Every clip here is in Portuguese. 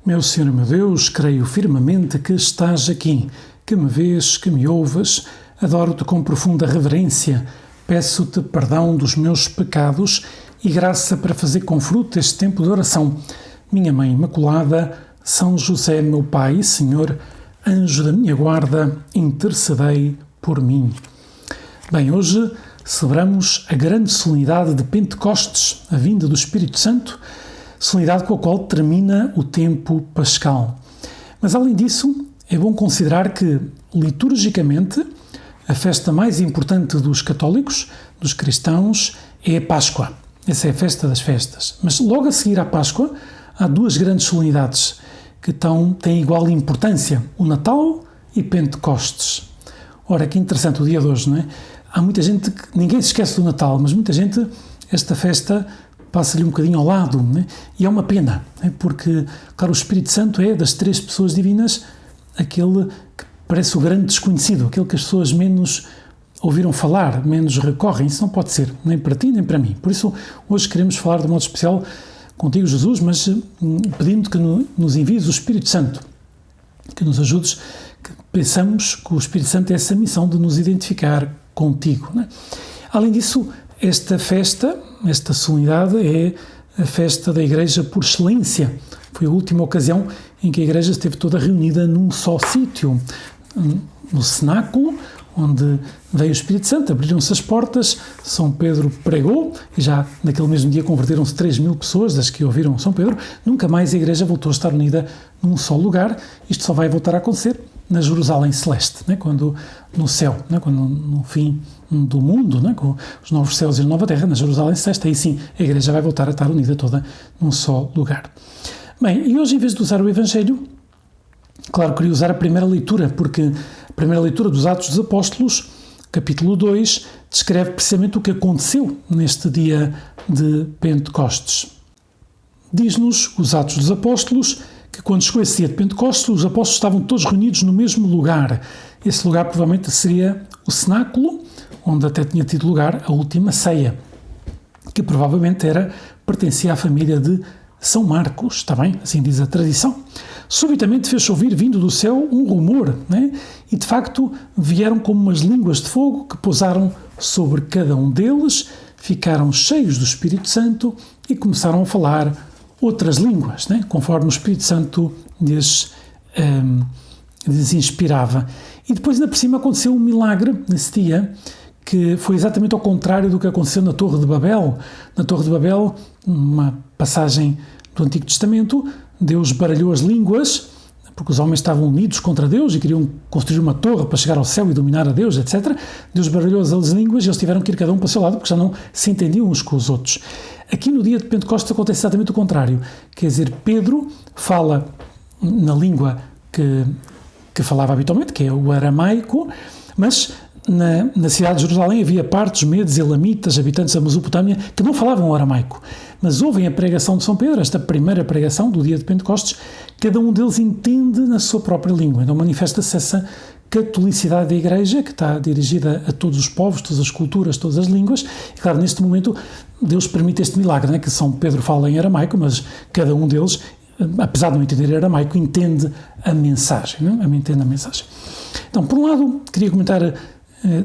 Meu Senhor e meu Deus, creio firmemente que estás aqui, que me vês, que me ouves. Adoro-te com profunda reverência. Peço-te perdão dos meus pecados e graça para fazer com fruto este tempo de oração. Minha Mãe Imaculada, São José, meu Pai e Senhor, anjo da minha guarda, intercedei por mim. Bem, hoje celebramos a grande solenidade de Pentecostes, a vinda do Espírito Santo, solenidade com a qual termina o tempo pascal. Mas, além disso, é bom considerar que, liturgicamente, a festa mais importante dos católicos, dos cristãos, é a Páscoa. Essa é a festa das festas. Mas logo a seguir à Páscoa, há duas grandes solenidades que têm igual importância, o Natal e Pentecostes. Ora, que interessante o dia de hoje, não é? Há muita gente que ninguém se esquece do Natal, mas muita gente, esta festa passa-lhe um bocadinho ao lado, né? E é uma pena, né? Porque, claro, o Espírito Santo é, das três pessoas divinas, aquele que parece o grande desconhecido, aquele que as pessoas menos ouviram falar, menos recorrem. Isso não pode ser, nem para ti, nem para mim. Por isso, hoje queremos falar de modo especial contigo, Jesus, mas pedindo que nos envies o Espírito Santo, que nos ajudes, que pensamos que o Espírito Santo tem essa missão de nos identificar contigo, né? Além disso, esta festa, esta solenidade, é a festa da Igreja por excelência. Foi a última ocasião em que a Igreja esteve toda reunida num só sítio, no cenáculo, onde veio o Espírito Santo, abriram-se as portas, São Pedro pregou, e já naquele mesmo dia converteram-se 3.000 pessoas, das que ouviram São Pedro. Nunca mais a Igreja voltou a estar unida num só lugar. Isto só vai voltar a acontecer na Jerusalém Celeste, né? Quando no céu, né? Quando no fim do mundo, né? Com os novos céus e a nova terra, na Jerusalém Celeste, aí sim a Igreja vai voltar a estar unida toda num só lugar. Bem, e hoje, em vez de usar o Evangelho, claro, queria usar a primeira leitura, porque a primeira leitura dos Atos dos Apóstolos, capítulo 2, descreve precisamente o que aconteceu neste dia de Pentecostes. Diz-nos os Atos dos Apóstolos que quando chegou esse dia de Pentecostes, os apóstolos estavam todos reunidos no mesmo lugar. Esse lugar provavelmente seria o cenáculo, onde até tinha tido lugar a última ceia, que provavelmente pertencia à família de São Marcos, está bem? Assim diz a tradição. Subitamente fez-se ouvir, vindo do céu, um rumor, né? E de facto vieram como umas línguas de fogo que pousaram sobre cada um deles, ficaram cheios do Espírito Santo e começaram a falar outras línguas, né? Conforme o Espírito Santo lhes inspirava. E depois, ainda por cima, aconteceu um milagre nesse dia, que foi exatamente ao contrário do que aconteceu na Torre de Babel. Na Torre de Babel, uma passagem do Antigo Testamento, Deus baralhou as línguas, porque os homens estavam unidos contra Deus e queriam construir uma torre para chegar ao céu e dominar a Deus, etc. Deus baralhou as línguas e eles tiveram que ir cada um para o seu lado, porque já não se entendiam uns com os outros. Aqui no dia de Pentecostes acontece exatamente o contrário. Quer dizer, Pedro fala na língua que falava habitualmente, que é o aramaico, mas na cidade de Jerusalém havia partos, medos, elamitas, habitantes da Mesopotâmia, que não falavam o aramaico. Mas ouvem a pregação de São Pedro, esta primeira pregação do dia de Pentecostes, cada um deles entende na sua própria língua. Então manifesta-se essa catolicidade da Igreja, que está dirigida a todos os povos, todas as culturas, todas as línguas. E claro, neste momento, Deus permite este milagre, né? Que São Pedro fala em aramaico, mas cada um deles, apesar de não entender aramaico, entende a mensagem, né? Entende a mensagem. Então, por um lado, queria comentar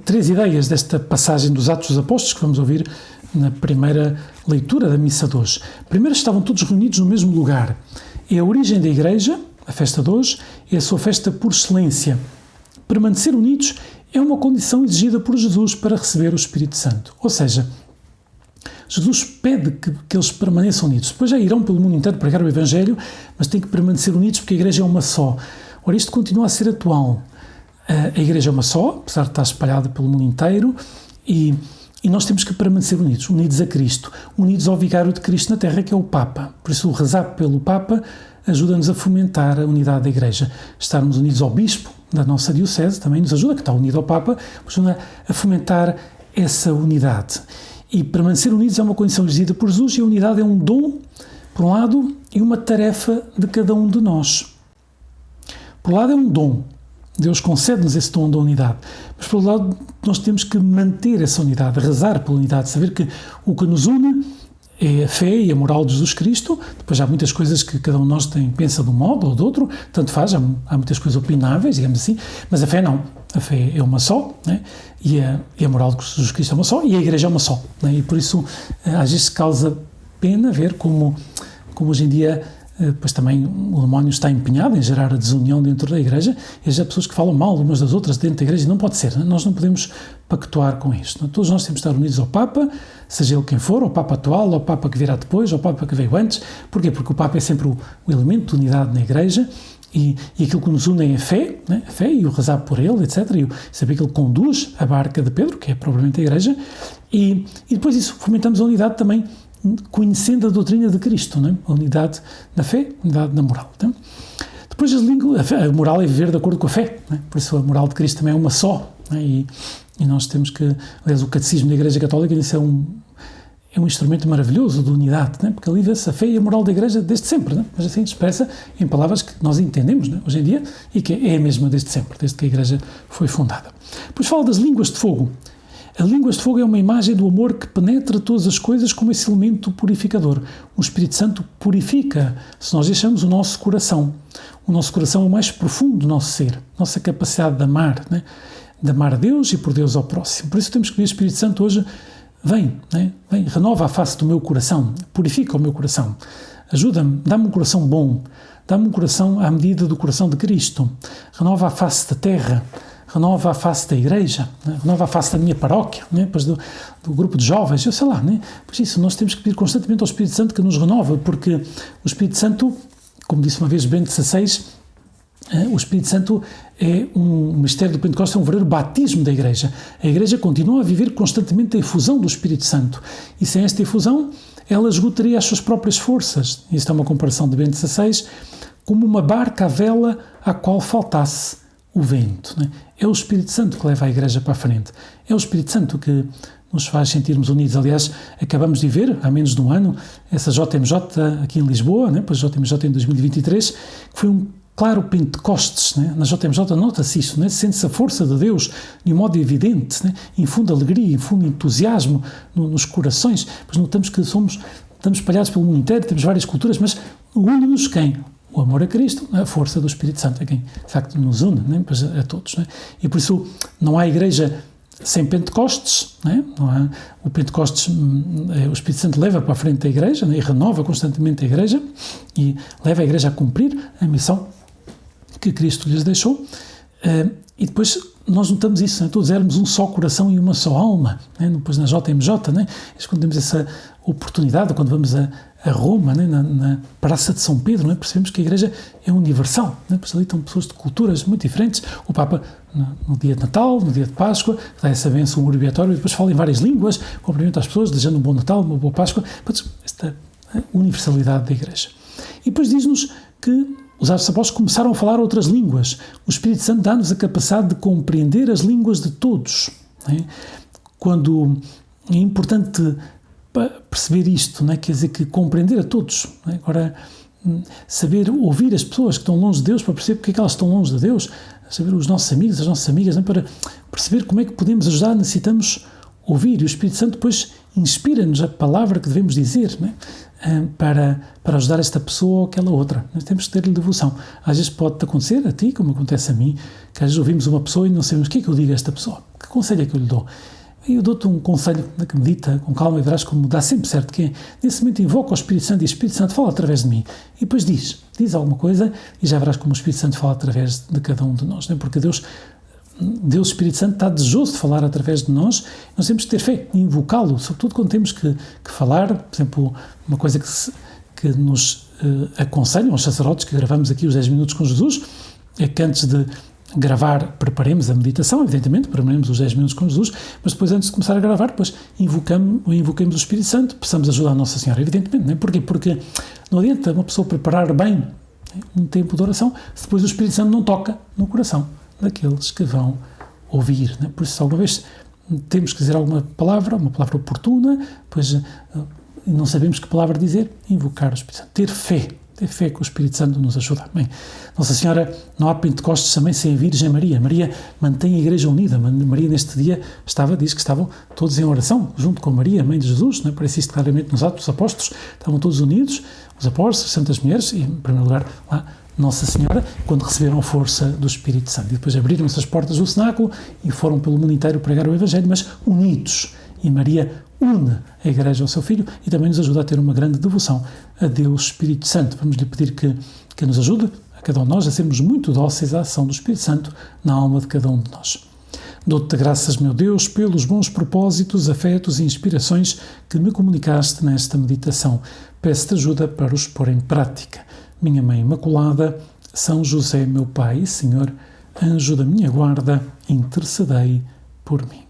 três ideias desta passagem dos Atos dos Apóstolos que vamos ouvir na primeira leitura da missa de hoje. Primeiro, estavam todos reunidos no mesmo lugar. É a origem da Igreja, a festa de hoje, é a sua festa por excelência. Permanecer unidos é uma condição exigida por Jesus para receber o Espírito Santo. Ou seja, Jesus pede que eles permaneçam unidos. Depois já irão pelo mundo inteiro pregar o Evangelho, mas têm que permanecer unidos porque a Igreja é uma só. Ora, isto continua a ser atual. A Igreja é uma só, apesar de estar espalhada pelo mundo inteiro, e nós temos que permanecer unidos, unidos a Cristo, unidos ao Vigário de Cristo na Terra, que é o Papa. Por isso, o rezar pelo Papa ajuda-nos a fomentar a unidade da Igreja. Estarmos unidos ao Bispo da nossa Diocese também nos ajuda, que está unido ao Papa, ajuda a fomentar essa unidade. E permanecer unidos é uma condição exigida por Jesus, e a unidade é um dom, por um lado, e uma tarefa de cada um de nós. Por um lado é um dom, Deus concede-nos esse dom da unidade, mas por outro lado nós temos que manter essa unidade, rezar pela unidade, saber que o que nos une é a fé e a moral de Jesus Cristo. Depois há muitas coisas que cada um de nós pensa de um modo ou de outro, tanto faz, há muitas coisas opináveis, digamos assim, mas a fé não. A fé é uma só, né? e a moral de Jesus Cristo é uma só, e a Igreja é uma só. Né? E por isso, às vezes causa pena ver como hoje em dia, pois também o demónio está empenhado em gerar a desunião dentro da Igreja, e já há pessoas que falam mal umas das outras dentro da Igreja, e não pode ser, né? Nós não podemos pactuar com isto. Né? Todos nós temos de estar unidos ao Papa, seja ele quem for, ao Papa atual, ao Papa que virá depois, ao Papa que veio antes. Porquê? Porque o Papa é sempre o elemento de unidade na Igreja, e aquilo que nos une é a fé, né? A fé e o rezar por ele, etc. E saber que ele conduz a barca de Pedro, que é propriamente a Igreja, e depois disso fomentamos a unidade também, conhecendo a doutrina de Cristo, né? A unidade na fé, a unidade na moral. Né? Depois a moral é viver de acordo com a fé, né? Por isso a moral de Cristo também é uma só, né? E nós temos que, aliás, o Catecismo da Igreja Católica, isso é um instrumento maravilhoso de unidade, né? Porque ali vê-se a fé e a moral da Igreja desde sempre, né? Mas assim expressa em palavras que nós entendemos, né? Hoje em dia, e que é a mesma desde sempre, desde que a Igreja foi fundada. Depois fala das línguas de fogo. As línguas de fogo é uma imagem do amor que penetra todas as coisas como esse elemento purificador. O Espírito Santo purifica, se nós deixamos o nosso coração. O nosso coração é o mais profundo do nosso ser, nossa capacidade de amar, né? De amar a Deus e por Deus ao próximo. Por isso temos que pedir, Espírito Santo, hoje, vem, renova a face do meu coração, purifica o meu coração, ajuda-me, dá-me um coração bom, dá-me um coração à medida do coração de Cristo, renova a face da terra, renova a face da Igreja, né? Renova a face da minha paróquia, né? Depois do grupo de jovens, eu sei lá, né? Pois isso, nós temos que pedir constantemente ao Espírito Santo que nos renova, porque o Espírito Santo, como disse uma vez Bento XVI, o Espírito Santo é um mistério do Pentecostes, é um verdadeiro batismo da Igreja. A Igreja continua a viver constantemente a efusão do Espírito Santo, e sem esta efusão ela esgotaria as suas próprias forças. Isto é uma comparação de Bento XVI, como uma barca à vela à qual faltasse o vento. Né? É o Espírito Santo que leva a Igreja para a frente. É o Espírito Santo que nos faz sentirmos unidos. Aliás, acabamos de ver, há menos de um ano, essa JMJ aqui em Lisboa, né? Depois JMJ em 2023, que foi um claro Pentecostes. Né? Na JMJ nota-se isso, né? Sente-se a força de Deus de um modo evidente, né? Infunde alegria, infunde entusiasmo nos corações. Pois notamos que estamos espalhados pelo mundo inteiro, temos várias culturas, mas une-nos quem? O amor a Cristo, a força do Espírito Santo, é quem, de facto, nos une, né? Pois a todos. Né? E por isso não há Igreja sem Pentecostes, né? Não há, o Pentecostes, o Espírito Santo leva para a frente a Igreja, né? E renova constantemente a Igreja e leva a Igreja a cumprir a missão que Cristo lhes deixou, e depois nós notamos isso, né? Todos éramos um só coração e uma só alma, né? Depois na JMJ, né? Quando temos essa oportunidade, quando vamos a Roma, né? na Praça de São Pedro, né? Percebemos que a Igreja é universal, né? Pois ali estão pessoas de culturas muito diferentes. O Papa, no dia de Natal, no dia de Páscoa, dá essa bênção, um urbiatório, e depois fala em várias línguas, cumprimenta as pessoas, desejando um bom Natal, uma boa Páscoa. Esta universalidade da Igreja. E depois diz-nos que os apóstolos começaram a falar outras línguas. O Espírito Santo dá-nos a capacidade de compreender as línguas de todos. Né? Quando é importante perceber isto, né? Quer dizer que compreender a todos. Né? Agora, saber ouvir as pessoas que estão longe de Deus, para perceber porque é que elas estão longe de Deus, saber os nossos amigos, as nossas amigas, né? Para perceber como é que podemos ajudar, necessitamos ouvir. E o Espírito Santo depois inspira-nos a palavra que devemos dizer, né? Para ajudar esta pessoa ou aquela outra. Nós temos que ter devoção. Às vezes pode acontecer a ti, como acontece a mim, que às vezes ouvimos uma pessoa e não sabemos o que é que eu digo a esta pessoa. Que conselho é que eu lhe dou? E eu dou-te um conselho que medita com calma e verás como dá sempre certo, que é, nesse momento invoca o Espírito Santo e o Espírito Santo fala através de mim. E depois diz alguma coisa e já verás como o Espírito Santo fala através de cada um de nós. Né? Porque Deus, o Espírito Santo, está desejoso de falar através de nós. Nós temos que ter fé em invocá-lo, sobretudo quando temos que falar. Por exemplo, uma coisa que nos aconselham os sacerdotes que gravamos aqui os 10 minutos com Jesus, é que antes de gravar, preparemos a meditação, evidentemente, preparemos os 10 minutos com Jesus, mas depois, antes de começar a gravar, depois invoquemos o Espírito Santo, peçamos ajuda à Nossa Senhora, evidentemente, não é? Porquê? Porque não adianta uma pessoa preparar bem um tempo de oração se depois o Espírito Santo não toca no coração daqueles que vão ouvir, não é? Por isso, alguma vez temos que dizer alguma palavra, uma palavra oportuna, pois não sabemos que palavra dizer, invocar o Espírito Santo, ter fé, ter fé que o Espírito Santo nos ajuda. Amém. Nossa Senhora, não há Pentecostes também sem a Virgem Maria. Maria mantém a Igreja unida. Maria neste dia diz que estavam todos em oração, junto com Maria, Mãe de Jesus, não é? Aparece isto claramente nos Atos dos Apóstolos, estavam todos unidos, os apóstolos, as santas mulheres e, em primeiro lugar, lá, Nossa Senhora, quando receberam a força do Espírito Santo. E depois abriram-se as portas do cenáculo e foram pelo mundo inteiro pregar o Evangelho, mas unidos. E Maria une a Igreja ao seu Filho e também nos ajuda a ter uma grande devoção a Deus Espírito Santo. Vamos lhe pedir que nos ajude, a cada um de nós, a sermos muito dóceis à ação do Espírito Santo na alma de cada um de nós. Dou-te graças, meu Deus, pelos bons propósitos, afetos e inspirações que me comunicaste nesta meditação. Peço-te ajuda para os pôr em prática. Minha Mãe Imaculada, São José, meu Pai e Senhor, anjo da minha guarda, intercedei por mim.